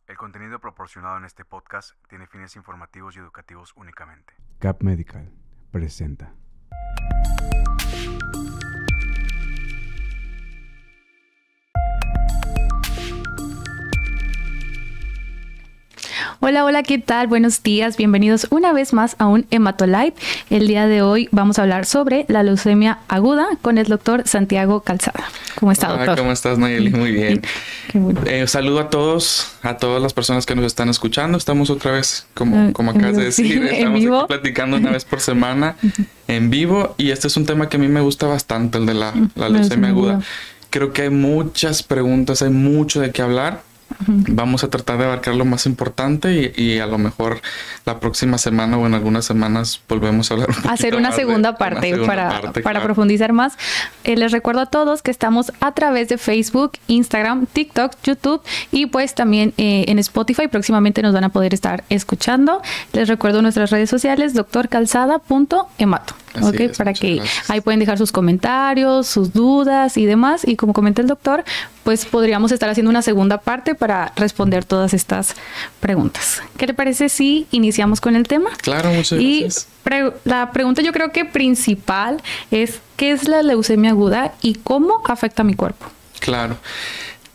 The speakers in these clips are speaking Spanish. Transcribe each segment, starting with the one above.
El contenido proporcionado en este podcast tiene fines informativos y educativos únicamente. CAP Medical presenta. Hola, hola, ¿qué tal? Buenos días, bienvenidos una vez más a un Hematolive. El día de hoy vamos a hablar sobre la leucemia aguda con el doctor Santiago Calzada. ¿Cómo está, doctor? ¿Cómo estás, Nayeli? Muy bien. Qué bueno. Saludo a todas las personas que nos están escuchando. Estamos otra vez, como acabas de decir, sí, estamos aquí platicando una vez por semana en vivo. Y este es un tema que a mí me gusta bastante, el de la leucemia aguda. Creo que hay muchas preguntas, hay mucho de qué hablar. Vamos a tratar de abarcar lo más importante y a lo mejor la próxima semana o en algunas semanas volvemos a hablar un poquito hacer una segunda parte para profundizar más. Les recuerdo a todos que estamos a través de Facebook, Instagram, TikTok, YouTube y pues también en Spotify. Próximamente nos van a poder estar escuchando. Les recuerdo nuestras redes sociales, drcalzada.hemato. Okay, para que ahí pueden dejar sus comentarios, sus dudas y demás. Y como comenta el doctor, pues podríamos estar haciendo una segunda parte para responder todas estas preguntas. ¿Qué le parece si iniciamos con el tema? Claro, muchas gracias. La pregunta yo creo que principal es ¿qué es la leucemia aguda y cómo afecta a mi cuerpo? Claro.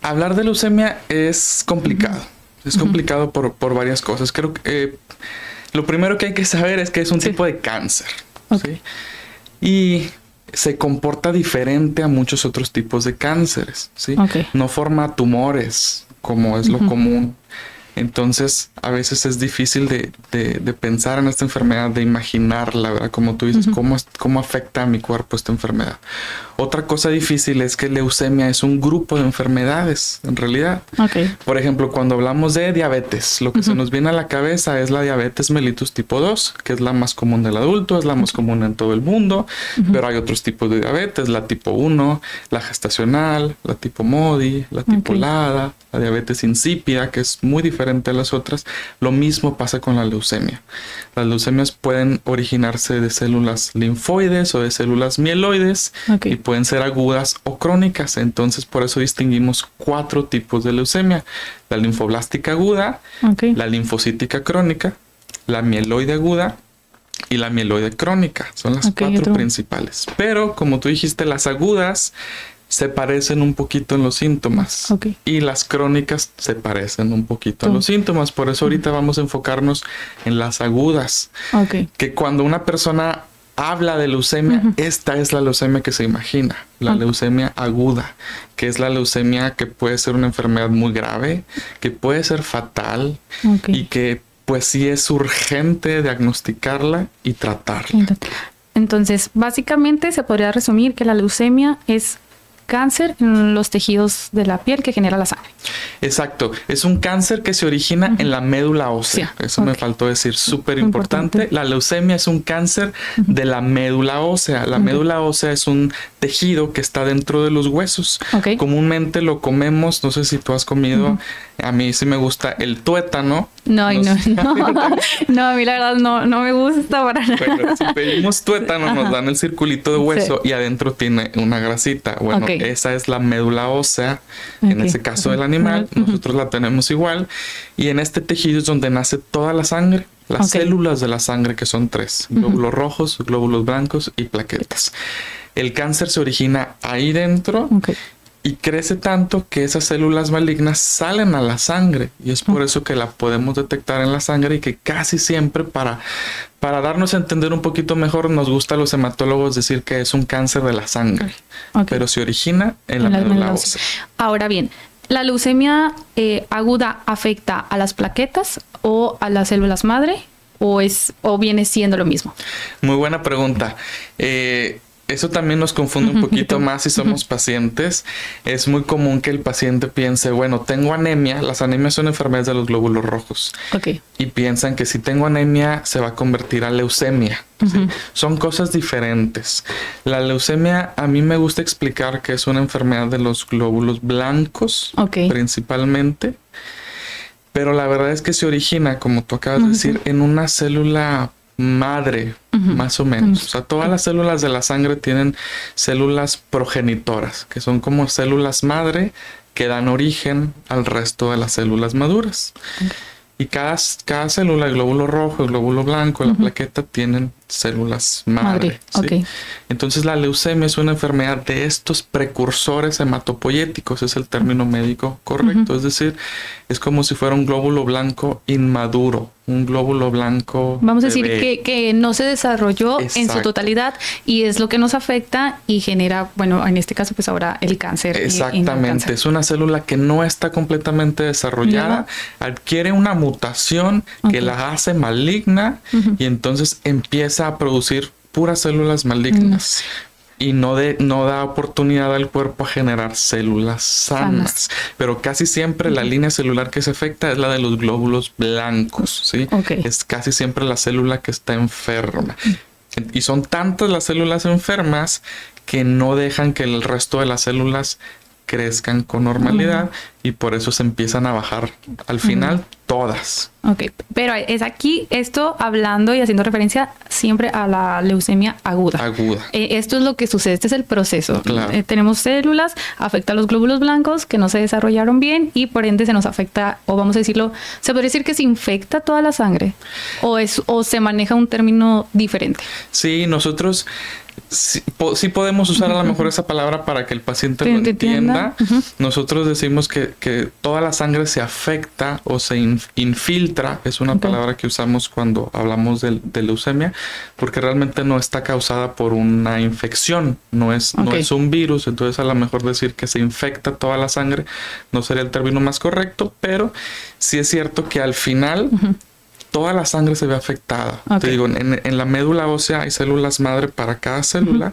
Hablar de leucemia es complicado. Es complicado por varias cosas. Creo que lo primero que hay que saber es que es un tipo de cáncer. Okay. ¿Sí? Y se comporta diferente a muchos otros tipos de cánceres, ¿sí? Okay. No forma tumores como es lo común. Entonces, a veces es difícil de pensar en esta enfermedad, de imaginarla, ¿verdad? Como tú dices, cómo afecta a mi cuerpo esta enfermedad. Otra cosa difícil es que leucemia es un grupo de enfermedades, en realidad. Okay. Por ejemplo, cuando hablamos de diabetes, lo que se nos viene a la cabeza es la diabetes mellitus tipo 2, que es la más común del adulto, es la más común en todo el mundo, pero hay otros tipos de diabetes, la tipo 1, la gestacional, la tipo MODY, la tipo LADA, la diabetes insípida, que es muy diferente a las otras. Lo mismo pasa con la leucemia. Las leucemias pueden originarse de células linfoides o de células mieloides y pueden ser agudas o crónicas. Entonces, por eso distinguimos 4 tipos de leucemia: la linfoblástica aguda, la linfocítica crónica, la mieloide aguda y la mieloide crónica. Son las 4 principales. Pero, como tú dijiste, las agudas se parecen un poquito en los síntomas y las crónicas se parecen un poquito en los síntomas. Por eso ahorita vamos a enfocarnos en las agudas. Que cuando una persona habla de leucemia, esta es la leucemia que se imagina, la leucemia aguda, que es la leucemia que puede ser una enfermedad muy grave, que puede ser fatal y que pues sí es urgente diagnosticarla y tratarla. Entonces, básicamente se podría resumir que la leucemia es cáncer en los tejidos de la piel que genera la sangre. Exacto. Es un cáncer que se origina en la médula ósea. Sí. Eso me faltó decir, súper importante. La leucemia es un cáncer de la médula ósea. La médula ósea es un tejido que está dentro de los huesos. Comúnmente lo comemos, no sé si tú has comido, a mí sí me gusta el tuétano. No, a mí la verdad no me gusta para nada. Bueno, si pedimos tuétano nos dan el circulito de hueso y adentro tiene una grasita. Bueno, esa es la médula ósea, en ese caso del animal, nosotros la tenemos igual. Y en este tejido es donde nace toda la sangre, las células de la sangre, que son 3, glóbulos rojos, glóbulos blancos y plaquetas. El cáncer se origina ahí dentro y crece tanto que esas células malignas salen a la sangre. Y es por eso que la podemos detectar en la sangre y que casi siempre para darnos a entender un poquito mejor, nos gusta a los hematólogos decir que es un cáncer de la sangre. Pero se origina en la médula ósea. Ahora bien, ¿la leucemia aguda afecta a las plaquetas o a las células madre o viene siendo lo mismo? Muy buena pregunta. Eso también nos confunde un poquito más si somos pacientes. Es muy común que el paciente piense, bueno, tengo anemia. Las anemias son enfermedades de los glóbulos rojos. Y piensan que si tengo anemia se va a convertir a leucemia. ¿Sí? Son cosas diferentes. La leucemia, a mí me gusta explicar que es una enfermedad de los glóbulos blancos, principalmente. Pero la verdad es que se origina, como tú acabas de decir, en una célula madre, más o menos. O sea, todas las células de la sangre tienen células progenitoras, que son como células madre que dan origen al resto de las células maduras. Y cada célula, el glóbulo rojo, el glóbulo blanco, la plaqueta, tienen células madre. ¿Sí? Okay. Entonces la leucemia es una enfermedad de estos precursores hematopoyéticos, es el término médico correcto. Es decir, es como si fuera un glóbulo blanco inmaduro, un glóbulo blanco vamos a decir que no se desarrolló en su totalidad, y es lo que nos afecta y genera, bueno, en este caso pues ahora el cáncer. Exactamente, es una célula que no está completamente desarrollada, adquiere una mutación que la hace maligna y entonces empieza a producir puras células malignas. Y no da oportunidad al cuerpo a generar células sanas. Pero casi siempre la línea celular que se afecta es la de los glóbulos blancos, ¿sí? Es casi siempre la célula que está enferma. Y son tantas las células enfermas que no dejan que el resto de las células crezcan con normalidad y por eso se empiezan a bajar al final todas. Ok, pero es aquí esto hablando y haciendo referencia siempre a la leucemia aguda. Esto es lo que sucede, este es el proceso. Claro. Tenemos células, afecta a los glóbulos blancos que no se desarrollaron bien y por ende se nos afecta, o vamos a decirlo, ¿se podría decir que se infecta toda la sangre? ¿O se maneja un término diferente? Sí, nosotros sí podemos usar a lo mejor esa palabra para que el paciente lo entienda. Nosotros decimos que toda la sangre se afecta o se infiltra, es una palabra que usamos cuando hablamos de leucemia, porque realmente no está causada por una infección, no es un virus, entonces a lo mejor decir que se infecta toda la sangre no sería el término más correcto, pero sí es cierto que al final toda la sangre se ve afectada. Te digo, en la médula ósea hay células madre para cada célula.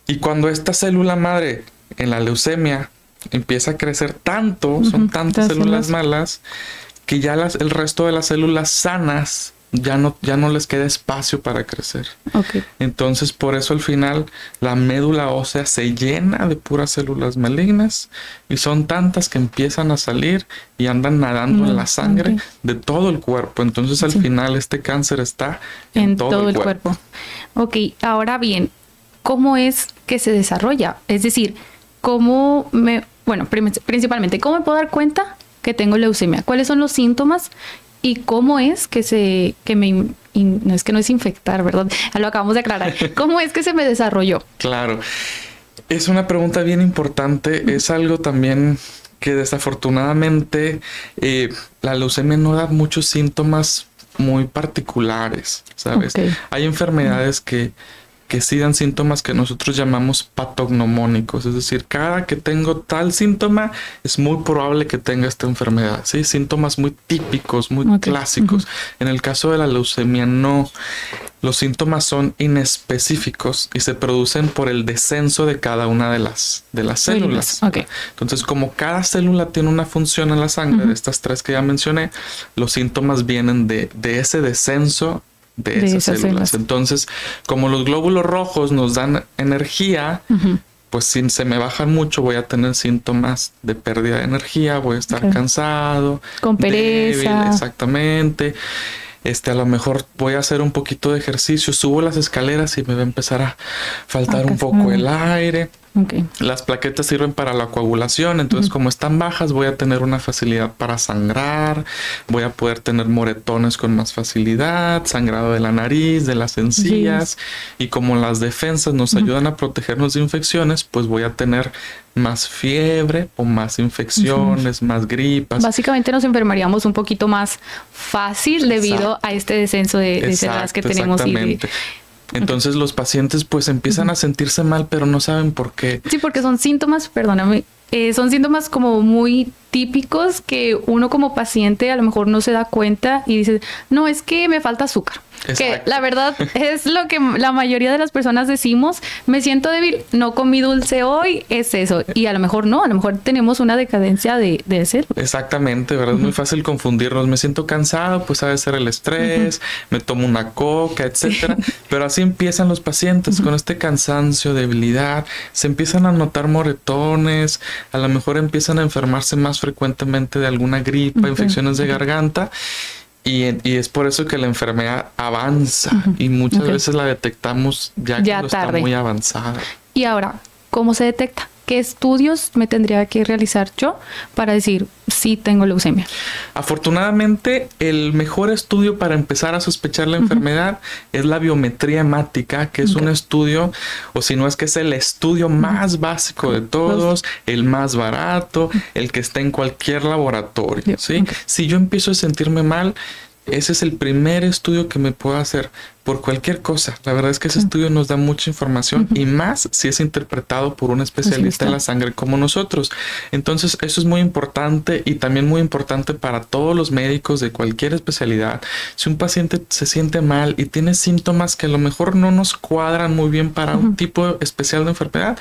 Y cuando esta célula madre en la leucemia empieza a crecer tanto, son tantas células malas, que ya el resto de las células sanas ya no les queda espacio para crecer. Entonces, por eso al final la médula ósea se llena de puras células malignas y son tantas que empiezan a salir y andan nadando en la sangre de todo el cuerpo. Entonces, al final este cáncer está en todo el cuerpo. Ok, ahora bien, ¿cómo es que se desarrolla? Es decir, principalmente, ¿cómo me puedo dar cuenta que tengo leucemia? ¿Cuáles son los síntomas? ¿Y cómo es que no es que no es infectar, ¿verdad? Lo acabamos de aclarar. ¿Cómo es que se me desarrolló? Claro. Es una pregunta bien importante. Es algo también que desafortunadamente la leucemia no da muchos síntomas muy particulares, ¿sabes? Hay enfermedades que sí dan síntomas que nosotros llamamos patognomónicos, es decir, cada que tengo tal síntoma es muy probable que tenga esta enfermedad, ¿sí? Síntomas muy típicos, muy clásicos. En el caso de la leucemia no, los síntomas son inespecíficos y se producen por el descenso de cada una de las células. Entonces, como cada célula tiene una función en la sangre, de estas tres que ya mencioné, los síntomas vienen de ese descenso de esas células. Entonces, como los glóbulos rojos nos dan energía, pues si se me bajan mucho voy a tener síntomas de pérdida de energía, voy a estar cansado, con pereza, débil, exactamente. A lo mejor voy a hacer un poquito de ejercicio, subo las escaleras y me va a empezar a faltar un poco el aire. Las plaquetas sirven para la coagulación, entonces como están bajas voy a tener una facilidad para sangrar, voy a poder tener moretones con más facilidad, sangrado de la nariz, de las encías, y como las defensas nos ayudan a protegernos de infecciones, pues voy a tener más fiebre o más infecciones, más gripas. Básicamente nos enfermaríamos un poquito más fácil debido a este descenso de células que tenemos. Entonces los pacientes pues empiezan a sentirse mal, pero no saben por qué. Sí, porque son síntomas, perdóname, son síntomas como muy típicos que uno como paciente a lo mejor no se da cuenta y dice, no, es que me falta azúcar. Que la verdad es lo que la mayoría de las personas decimos, me siento débil, no comí dulce hoy, es eso. Y a lo mejor no, a lo mejor tenemos una decadencia de células. Exactamente, ¿verdad? Es muy fácil confundirnos. Me siento cansado, pues ha de ser el estrés, me tomo una coca, etcétera. Pero así empiezan los pacientes con este cansancio, debilidad, se empiezan a notar moretones, a lo mejor empiezan a enfermarse más frecuentemente de alguna gripa, infecciones de garganta. Y es por eso que la enfermedad avanza y muchas veces la detectamos ya cuando está muy avanzada. Y ahora, ¿cómo se detecta? ¿qué estudios me tendría que realizar yo para decir sí tengo leucemia? Afortunadamente, el mejor estudio para empezar a sospechar la enfermedad es la biometría hemática, que es un estudio, o si no es que es el estudio más básico de todos, el más barato, el que está en cualquier laboratorio, ¿sí? Si yo empiezo a sentirme mal, ese es el primer estudio que me puedo hacer por cualquier cosa. La verdad es que ese estudio nos da mucha información y más si es interpretado por un especialista en la sangre como nosotros. Entonces, eso es muy importante y también muy importante para todos los médicos de cualquier especialidad. Si un paciente se siente mal y tiene síntomas que a lo mejor no nos cuadran muy bien para un tipo especial de enfermedad,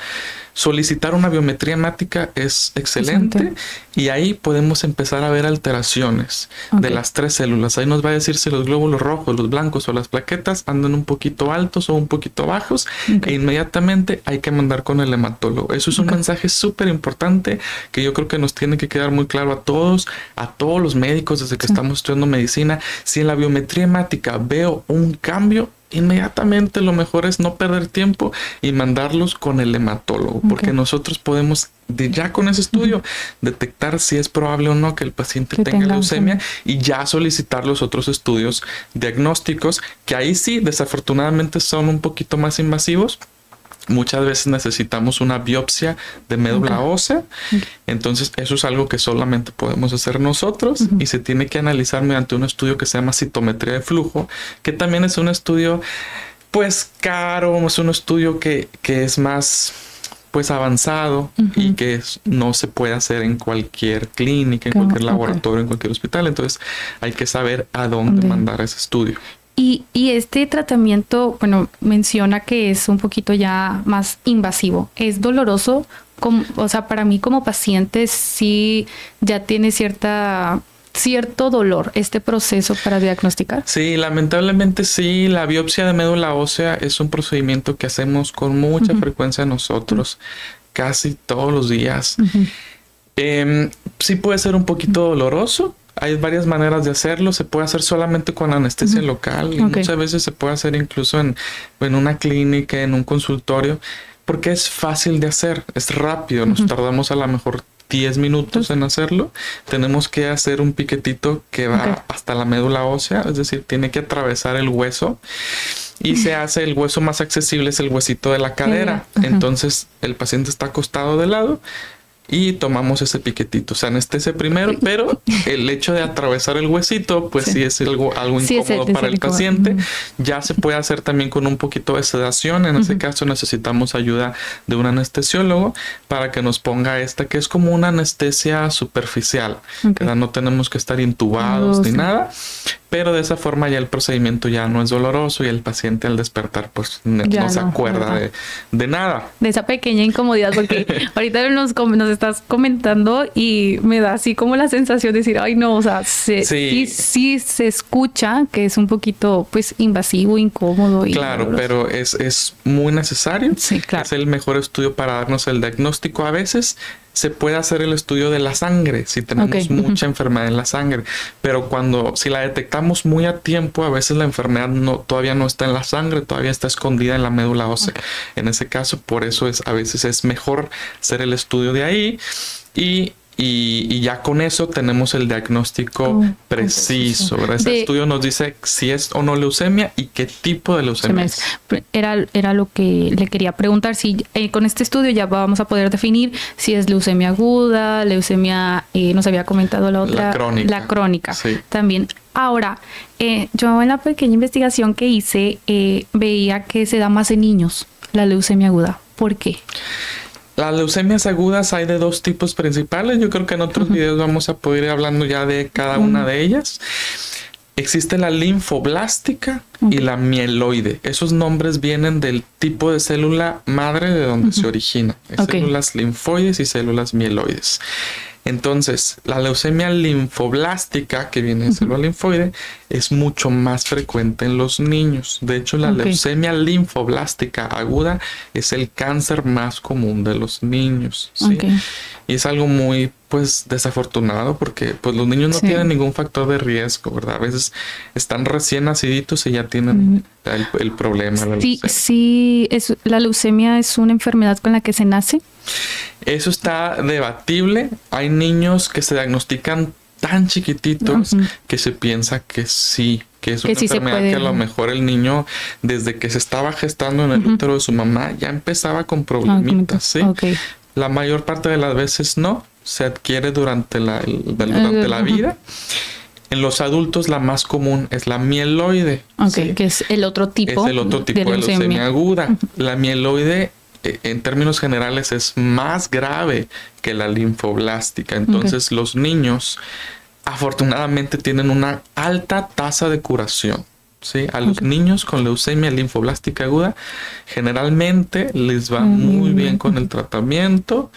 solicitar una biometría hemática es excelente y ahí podemos empezar a ver alteraciones de las 3 células. Ahí nos va a decir si los glóbulos rojos, los blancos o las plaquetas andan un poquito altos o un poquito bajos e inmediatamente hay que mandar con el hematólogo. Eso es un mensaje súper importante que yo creo que nos tiene que quedar muy claro a todos los médicos desde que estamos estudiando medicina. Si en la biometría hemática veo un cambio, inmediatamente lo mejor es no perder tiempo y mandarlos con el hematólogo, porque nosotros podemos ya con ese estudio detectar si es probable o no que el paciente tenga leucemia y ya solicitar los otros estudios diagnósticos, que ahí sí desafortunadamente son un poquito más invasivos. Muchas veces necesitamos una biopsia de médula ósea. Entonces eso es algo que solamente podemos hacer nosotros y se tiene que analizar mediante un estudio que se llama citometría de flujo, que también es un estudio pues caro, es un estudio que es más pues avanzado y que no se puede hacer en cualquier clínica, en cualquier laboratorio, en cualquier hospital. Entonces hay que saber a dónde mandar ese estudio. Y este tratamiento, bueno, menciona que es un poquito ya más invasivo. ¿Es doloroso? O sea, para mí como paciente sí ya tiene cierto dolor este proceso para diagnosticar. Sí, lamentablemente sí. La biopsia de médula ósea es un procedimiento que hacemos con mucha frecuencia nosotros, casi todos los días. Sí puede ser un poquito doloroso. Hay varias maneras de hacerlo. Se puede hacer solamente con anestesia local y muchas veces se puede hacer incluso en una clínica, en un consultorio, porque es fácil de hacer, es rápido. Nos tardamos a lo mejor 10 minutos en hacerlo. Tenemos que hacer un piquetito que va hasta la médula ósea, es decir, tiene que atravesar el hueso y se hace el hueso más accesible, es el huesito de la cadera. Entonces el paciente está acostado de lado y tomamos ese piquetito. Se anestesia primero, pero el hecho de atravesar el huesito, pues sí es algo incómodo para el paciente. Ya se puede hacer también con un poquito de sedación. En ese caso necesitamos ayuda de un anestesiólogo para que nos ponga esta, que es como una anestesia superficial. No tenemos que estar intubados ni nada. Pero de esa forma ya el procedimiento ya no es doloroso y el paciente al despertar pues no se acuerda de nada. De esa pequeña incomodidad, porque ahorita nos estás comentando y me da así como la sensación de decir, ay no, o sea, sí se escucha que es un poquito pues invasivo, incómodo. Y claro, doloroso. Pero es muy necesario. Sí, claro. Es el mejor estudio para darnos el diagnóstico. A veces se puede hacer el estudio de la sangre si tenemos mucha enfermedad en la sangre, pero si la detectamos muy a tiempo, a veces la enfermedad todavía no está en la sangre, todavía está escondida en la médula ósea. En ese caso, por eso a veces es mejor hacer el estudio de ahí y ya con eso tenemos el diagnóstico preciso. Ese estudio nos dice si es o no leucemia y qué tipo de leucemia es. Era lo que le quería preguntar. Si con este estudio ya vamos a poder definir si es leucemia aguda, leucemia, nos había comentado la otra. La crónica. Sí. También. Ahora, yo en la pequeña investigación que hice, veía que se da más en niños, la leucemia aguda. ¿Por qué? Las leucemias agudas hay de 2 tipos principales. Yo creo que en otros videos vamos a poder ir hablando ya de cada una de ellas. Existe la linfoblástica y la mieloide. Esos nombres vienen del tipo de célula madre de donde se origina. Células linfoides y células mieloides. Entonces, la leucemia linfoblástica, que viene de célula linfoide, es mucho más frecuente en los niños. De hecho, la leucemia linfoblástica aguda es el cáncer más común de los niños, ¿sí? Y es algo muy, pues, desafortunado porque, pues, los niños no tienen ningún factor de riesgo, ¿verdad? A veces están recién naciditos y ya tienen el problema. ¿La leucemia es una enfermedad con la que se nace? Eso está debatible. Hay niños que se diagnostican tan chiquititos que se piensa que sí, que es una enfermedad que a lo mejor el niño, desde que se estaba gestando en el útero de su mamá, ya empezaba con problemitas, ¿sí? La mayor parte de las veces no, se adquiere durante la vida. En los adultos la más común es la mieloide. ¿Sí? Que es el otro tipo. Es el otro tipo de leucemia aguda. La mieloide, en términos generales, es más grave que la linfoblástica. Entonces, los niños, afortunadamente, tienen una alta tasa de curación. ¿Sí? A los niños con leucemia linfoblástica aguda generalmente les va muy bien con el tratamiento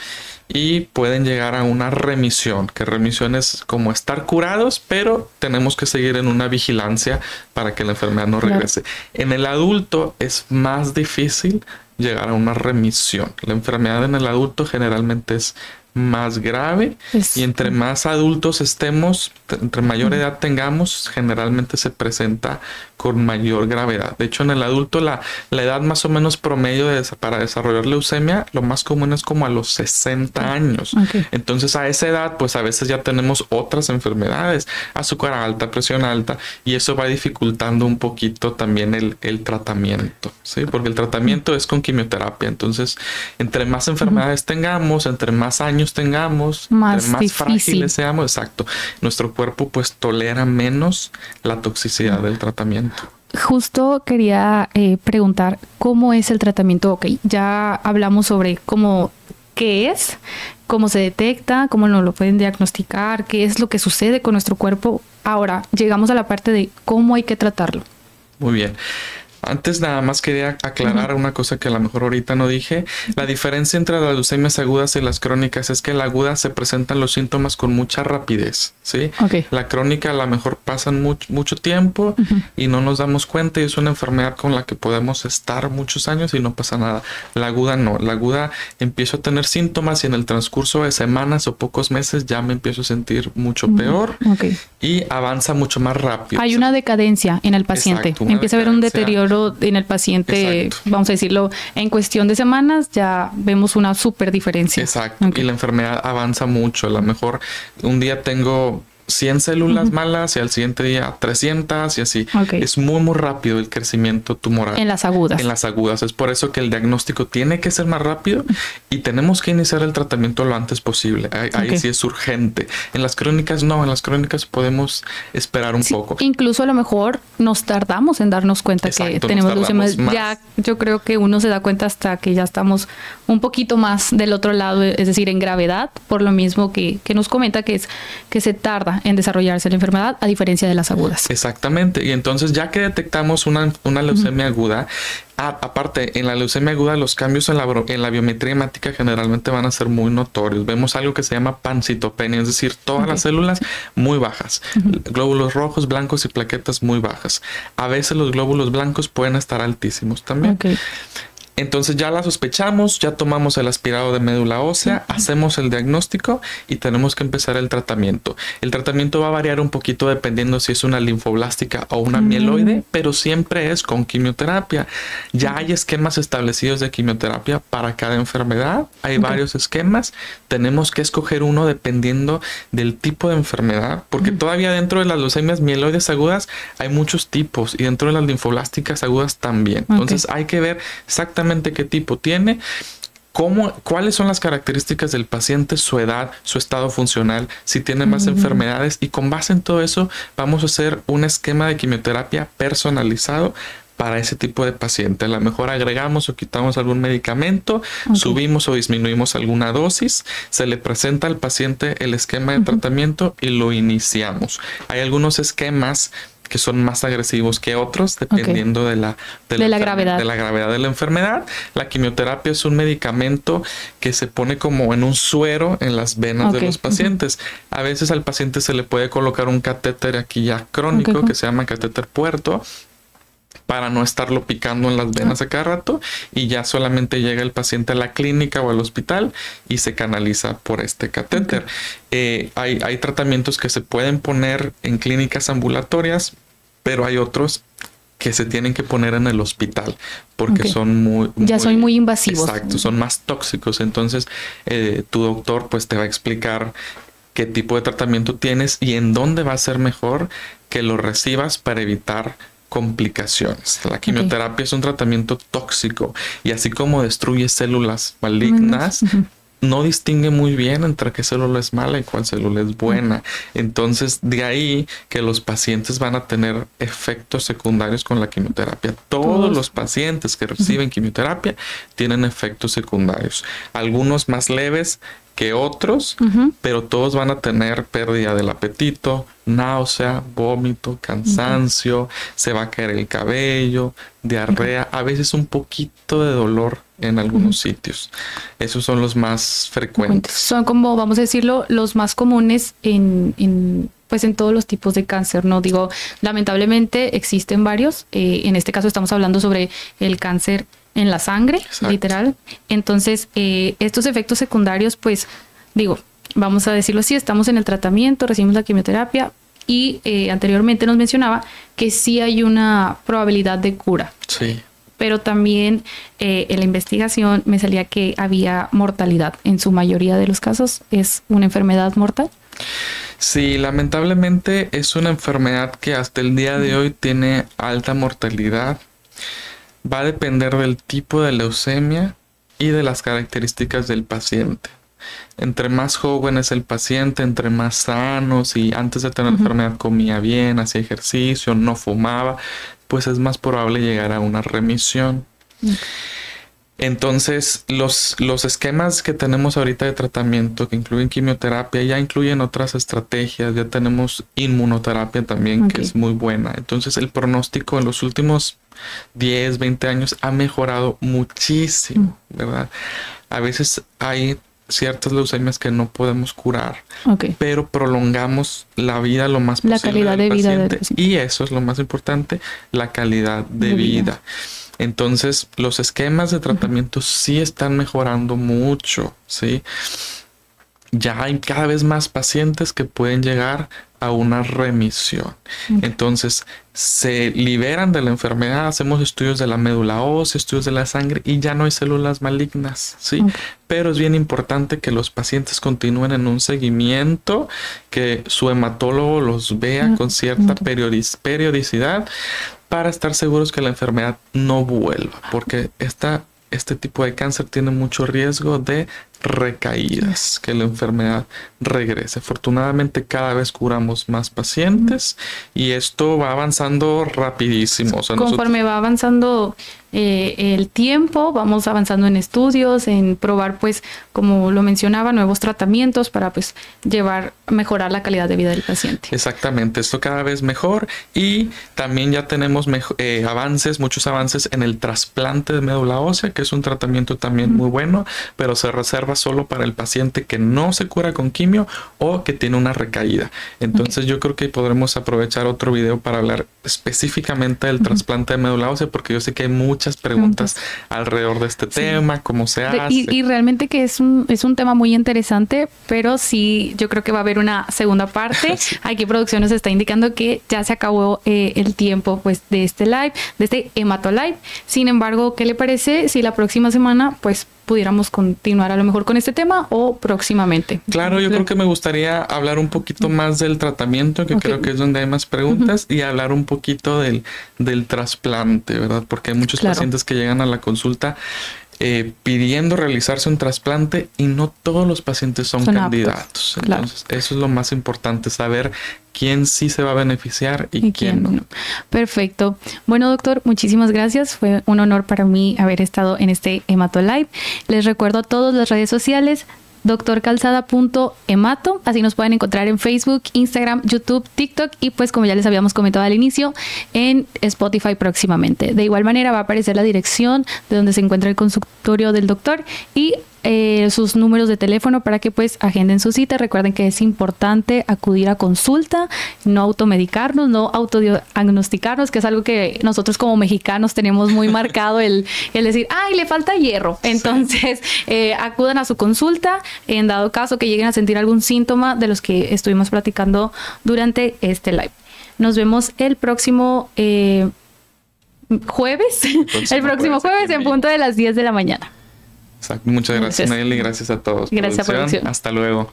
y pueden llegar a una remisión, que remisión es como estar curados, pero tenemos que seguir en una vigilancia para que la enfermedad no regrese. En el adulto es más difícil llegar a una remisión. La enfermedad en el adulto generalmente es más grave y entre más adultos estemos, entre mayor edad tengamos, generalmente se presenta con mayor gravedad. De hecho, en el adulto la edad más o menos promedio para desarrollar leucemia, lo más común es como a los 60 años. Entonces, a esa edad, pues a veces ya tenemos otras enfermedades, azúcar alta, presión alta, y eso va dificultando un poquito también el tratamiento, ¿sí? Porque el tratamiento es con quimioterapia. Entonces, entre más enfermedades tengamos, entre más años tengamos, entre más frágiles seamos, nuestro cuerpo pues tolera menos la toxicidad del tratamiento. Justo quería preguntar, ¿cómo es el tratamiento? Ya hablamos sobre qué es, cómo se detecta, cómo nos lo pueden diagnosticar, qué es lo que sucede con nuestro cuerpo. Ahora, llegamos a la parte de cómo hay que tratarlo. Muy bien. Antes nada más quería aclarar una cosa que a lo mejor ahorita no dije. La diferencia entre las leucemias agudas y las crónicas es que en la aguda se presentan los síntomas con mucha rapidez, ¿sí? La crónica a lo mejor pasan mucho tiempo y no nos damos cuenta y es una enfermedad con la que podemos estar muchos años y no pasa nada. La aguda no. La aguda empiezo a tener síntomas y en el transcurso de semanas o pocos meses ya me empiezo a sentir mucho peor y avanza mucho más rápido. Hay una decadencia en el paciente. Empieza a haber un deterioro en el paciente, vamos a decirlo, en cuestión de semanas ya vemos una súper diferencia. Y la enfermedad avanza mucho. A lo mejor un día tengo 100 células malas y al siguiente día 300 y así. Es muy rápido el crecimiento tumoral. En las agudas. En las agudas. Es por eso que el diagnóstico tiene que ser más rápido y tenemos que iniciar el tratamiento lo antes posible. Ahí sí es urgente. En las crónicas no. En las crónicas podemos esperar un poco. Incluso a lo mejor nos tardamos en darnos cuenta que tenemos leucemia. Ya yo creo que uno se da cuenta hasta que ya estamos un poquito más del otro lado, es decir, en gravedad, por lo mismo que nos comenta que se tarda en desarrollarse la enfermedad a diferencia de las agudas. Exactamente. Y entonces ya que detectamos una leucemia aguda, aparte en la leucemia aguda los cambios en la biometría hemática generalmente van a ser muy notorios. Vemos algo que se llama pancitopenia, es decir, todas las células muy bajas, glóbulos rojos, blancos y plaquetas muy bajas. A veces los glóbulos blancos pueden estar altísimos también. Entonces ya la sospechamos, ya tomamos el aspirado de médula ósea, hacemos el diagnóstico y tenemos que empezar el tratamiento. El tratamiento va a variar un poquito dependiendo si es una linfoblástica o una mieloide, pero siempre es con quimioterapia. Ya hay esquemas establecidos de quimioterapia para cada enfermedad. Hay varios esquemas. Tenemos que escoger uno dependiendo del tipo de enfermedad, porque todavía dentro de las leucemias mieloides agudas hay muchos tipos y dentro de las linfoblásticas agudas también. Entonces hay que ver exactamente qué tipo tiene, cuáles son las características del paciente, su edad, su estado funcional, si tiene más enfermedades, y con base en todo eso vamos a hacer un esquema de quimioterapia personalizado para ese tipo de paciente. A lo mejor agregamos o quitamos algún medicamento, subimos o disminuimos alguna dosis, se le presenta al paciente el esquema de tratamiento y lo iniciamos. Hay algunos esquemas que son más agresivos que otros, dependiendo de la gravedad. De la gravedad de la enfermedad. La quimioterapia es un medicamento que se pone como en un suero en las venas de los pacientes. A veces al paciente se le puede colocar un catéter aquí ya crónico, que se llama catéter puerto, para no estarlo picando en las venas a cada rato, y ya solamente llega el paciente a la clínica o al hospital y se canaliza por este catéter. Hay tratamientos que se pueden poner en clínicas ambulatorias, pero hay otros que se tienen que poner en el hospital porque son muy invasivos. Exacto, son más tóxicos. Entonces tu doctor pues te va a explicar qué tipo de tratamiento tienes y en dónde va a ser mejor que lo recibas para evitar complicaciones. La quimioterapia es un tratamiento tóxico y así como destruye células malignas, no distingue muy bien entre qué célula es mala y cuál célula es buena. Entonces, de ahí que los pacientes van a tener efectos secundarios con la quimioterapia. Todos los pacientes que reciben quimioterapia tienen efectos secundarios. Algunos más leves que otros, pero todos van a tener pérdida del apetito, náusea, vómito, cansancio, se va a caer el cabello, diarrea, a veces un poquito de dolor en algunos sitios. Esos son los más frecuentes. Son como, vamos a decirlo, los más comunes en todos los tipos de cáncer, ¿no? Digo, lamentablemente existen varios. En este caso estamos hablando sobre el cáncer en la sangre, literal. Entonces, estos efectos secundarios, pues, digo, vamos a decirlo así, estamos en el tratamiento, recibimos la quimioterapia y anteriormente nos mencionaba que sí hay una probabilidad de cura. Sí. Pero también en la investigación me salía que había mortalidad. En su mayoría de los casos, ¿es una enfermedad mortal? Sí, lamentablemente es una enfermedad que hasta el día de hoy tiene alta mortalidad. Va a depender del tipo de leucemia y de las características del paciente. Entre más joven es el paciente, entre más sanos y antes de tener la enfermedad comía bien, hacía ejercicio, no fumaba, pues es más probable llegar a una remisión. Entonces, los esquemas que tenemos ahorita de tratamiento, que incluyen quimioterapia, ya incluyen otras estrategias. Ya tenemos inmunoterapia también, que es muy buena. Entonces, el pronóstico en los últimos 10, 20 años ha mejorado muchísimo, ¿verdad? A veces hay ciertas leucemias que no podemos curar, pero prolongamos la vida lo más posible. La calidad de vida del paciente. Y eso es lo más importante, la calidad de vida. Entonces, los esquemas de tratamiento sí están mejorando mucho, ¿sí? Ya hay cada vez más pacientes que pueden llegar a una remisión. Entonces, se liberan de la enfermedad, hacemos estudios de la médula ósea, estudios de la sangre y ya no hay células malignas, ¿sí? Pero es bien importante que los pacientes continúen en un seguimiento, que su hematólogo los vea con cierta periodicidad para estar seguros que la enfermedad no vuelva, porque este tipo de cáncer tiene mucho riesgo de recaídas, que la enfermedad regrese. Afortunadamente cada vez curamos más pacientes y esto va avanzando rapidísimo. O sea, conforme va avanzando el tiempo, vamos avanzando en estudios, en probar, pues, como lo mencionaba, nuevos tratamientos para, pues, mejorar la calidad de vida del paciente. Exactamente, esto cada vez mejor y también ya tenemos muchos avances en el trasplante de médula ósea, que es un tratamiento también muy bueno, pero se reserva solo para el paciente que no se cura con quimio o que tiene una recaída. Entonces yo creo que podremos aprovechar otro video para hablar específicamente del trasplante de médula ósea, porque yo sé que hay muchas preguntas alrededor de este tema, cómo se hace. Y realmente que es un tema muy interesante, pero sí, yo creo que va a haber una segunda parte. Aquí producción nos está indicando que ya se acabó el tiempo, pues, de este live, de este Hematolive. Sin embargo, ¿qué le parece si la próxima semana, pues, pudiéramos continuar a lo mejor con este tema o próximamente? Claro, yo creo que me gustaría hablar un poquito más del tratamiento, que creo que es donde hay más preguntas, y hablar un poquito del trasplante, ¿verdad? Porque hay muchos pacientes que llegan a la consulta pidiendo realizarse un trasplante y no todos los pacientes son candidatos. Entonces, eso es lo más importante, saber quién sí se va a beneficiar y quién no. Perfecto. Bueno, doctor, muchísimas gracias. Fue un honor para mí haber estado en este Hematolive. Les recuerdo a todos las redes sociales, drcalzada.emato. Así nos pueden encontrar en Facebook, Instagram, YouTube, TikTok y pues como ya les habíamos comentado al inicio, en Spotify próximamente. De igual manera va a aparecer la dirección de donde se encuentra el consultorio del doctor y sus números de teléfono para que pues agenden su cita. Recuerden que es importante acudir a consulta, no automedicarnos, no autodiagnosticarnos, que es algo que nosotros como mexicanos tenemos muy marcado el decir, ¡ay, le falta hierro! Entonces, acudan a su consulta en dado caso que lleguen a sentir algún síntoma de los que estuvimos platicando durante este live. Nos vemos el próximo jueves. El próximo jueves en punto de las 10 de la mañana. Exacto. Muchas gracias, Nayeli. Gracias a todos. Gracias, producción. Hasta luego.